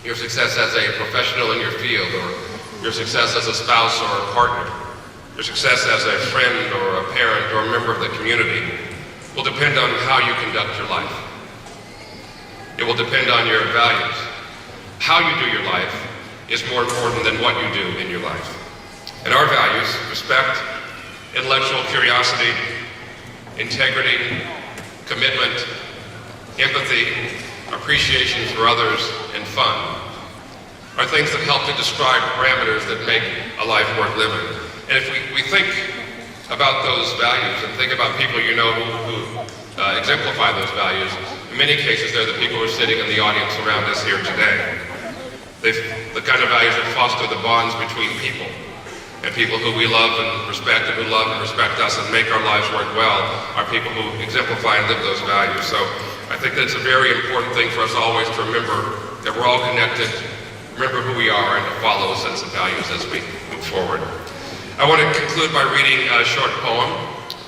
your success as a professional in your field, or your success as a spouse or a partner, your success as a friend or a parent or a member of the community will depend on how you conduct your life. It will depend on your values. How you do your life is more important than what you do in your life. And our values, respect, intellectual curiosity, integrity, commitment, empathy, appreciation for others, and fun, are things that help to describe parameters that make a life worth living. And if we think about those values and think about people you know who exemplify those values, in many cases they're the people who are sitting in the audience around us here today. The kind of values that foster the bonds between people, and people who we love and respect, and who love and respect us and make our lives work well, are people who exemplify and live those values. So I think that it's a very important thing for us always to remember that we're all connected, remember who we are, and to follow a sense of values as we move forward. I want to conclude by reading a short poem.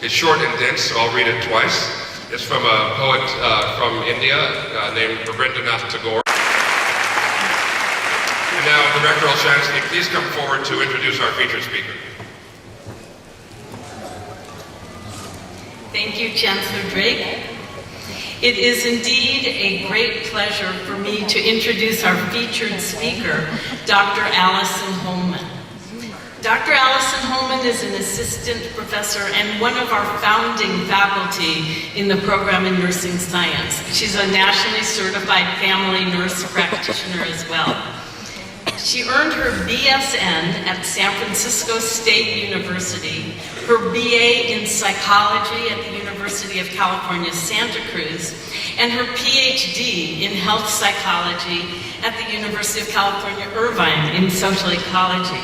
It's short and dense, so I'll read it twice. It's from a poet from India named Rabindranath Tagore. And now, Director Olshansky, please come forward to introduce our featured speaker. Thank you, Chancellor Drake. It is indeed a great pleasure for me to introduce our featured speaker, Dr. Allison Holman. Dr. Allison Holman is an assistant professor and one of our founding faculty in the program in nursing science. She's a nationally certified family nurse practitioner as well. She earned her BSN at San Francisco State University, her BA in psychology at the University of California, Santa Cruz, and her PhD in health psychology at the University of California, Irvine in social ecology.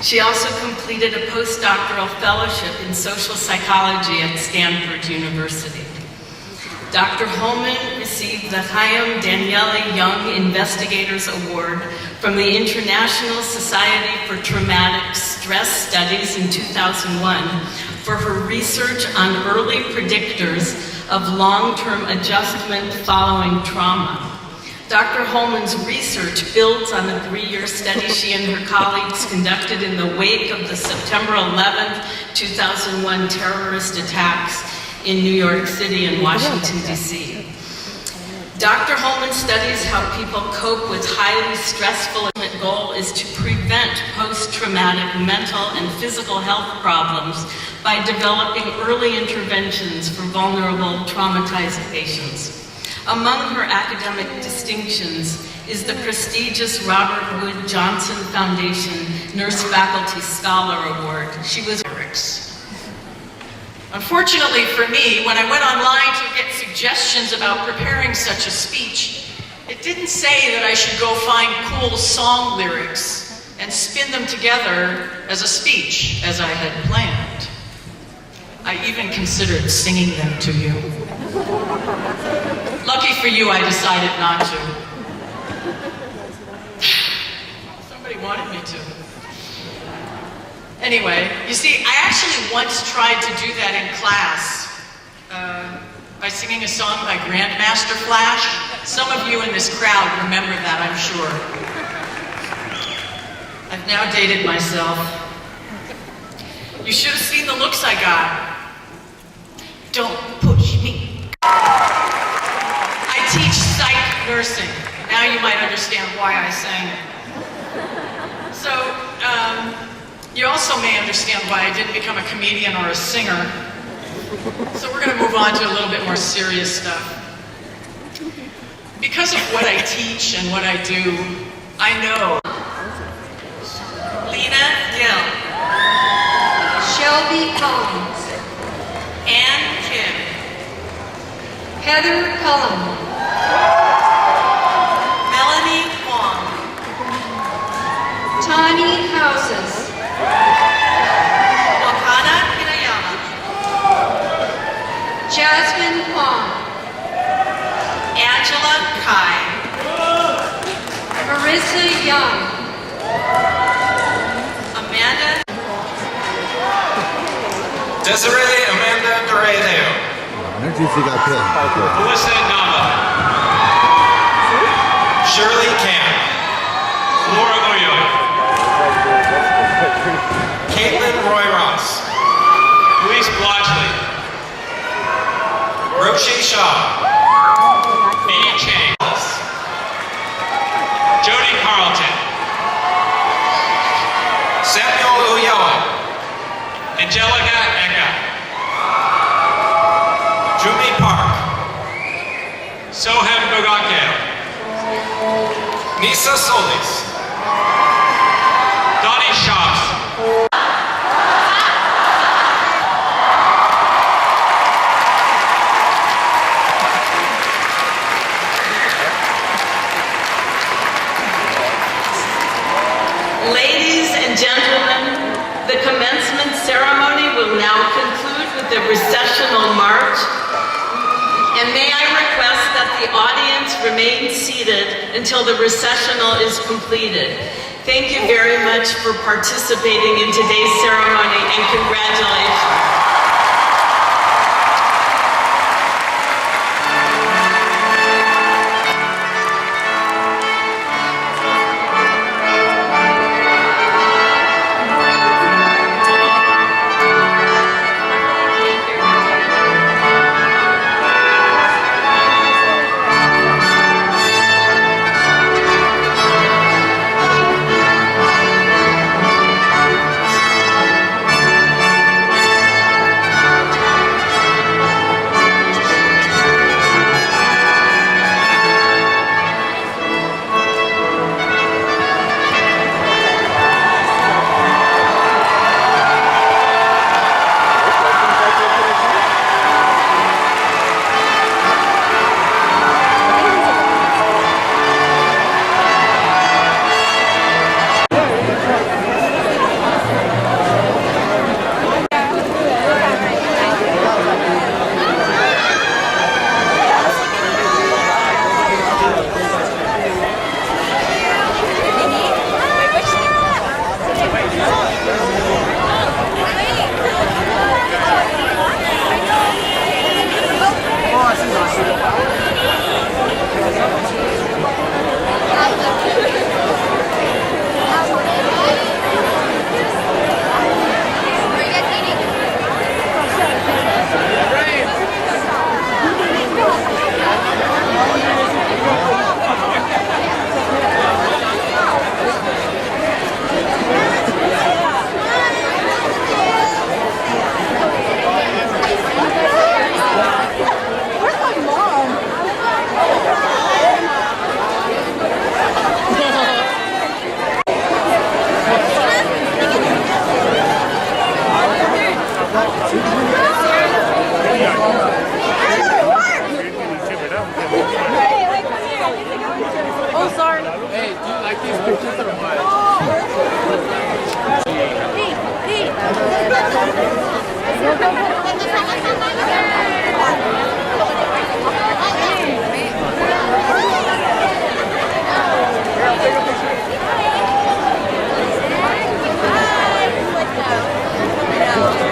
She also completed a postdoctoral fellowship in social psychology at Stanford University. Dr. Holman received the Chaim Danieli Young Investigators Award from the International Society for Traumatic Stress Studies in 2001 for her research on early predictors of long-term adjustment following trauma. Dr. Holman's research builds on the 3-year study she and her colleagues conducted in the wake of the September 11th, 2001 terrorist attacks in New York City and Washington, D.C. Dr. Holman studies how people cope with highly stressful. The goal is to prevent post-traumatic mental and physical health problems by developing early interventions for vulnerable, traumatized patients. Among her academic distinctions is the prestigious Robert Wood Johnson Foundation Nurse Faculty Scholar Award. She was Unfortunately for me, when I went online to get suggestions about preparing such a speech, it didn't say that I should go find cool song lyrics and spin them together as a speech, as I had planned. I even considered singing them to you. Lucky for you, I decided not to. Somebody wanted me to. Anyway, you see, I actually once tried to do that in class by singing a song by Grandmaster Flash. Some of you in this crowd remember that, I'm sure. I've now dated myself. You should have seen the looks I got. Don't push me. I teach psych nursing. Now you might understand why I sang it. So, you also may understand why I didn't become a comedian or a singer. So we're going to move on to a little bit more serious stuff. Because of what I teach and what I do, I know. Lena Dill. Shelby Collins. Ann Kim. Heather Cullum. Melanie Wong. Tani Houses. Okana Hinayama. Jasmine Hong. Angela Kai. Marissa Young. Amanda. Desiree Amanda Dorado. Melissa Nava. Shirley Camp. Laura Oyoy. Caitlin Roy Ross. Luis Blodgley. Roshi Shaw. Minnie Chang. Jody Carlton. Samuel Ulloa. Angelica Eka. Jumi Park. Sohem Gogake. Nisa Solis. Donnie Shops. Ladies and gentlemen, the commencement ceremony will now conclude with the recessional march. And may I request that the audience remain seated until the recessional is completed. Thank you very much for participating in today's ceremony, and congratulations. Bye.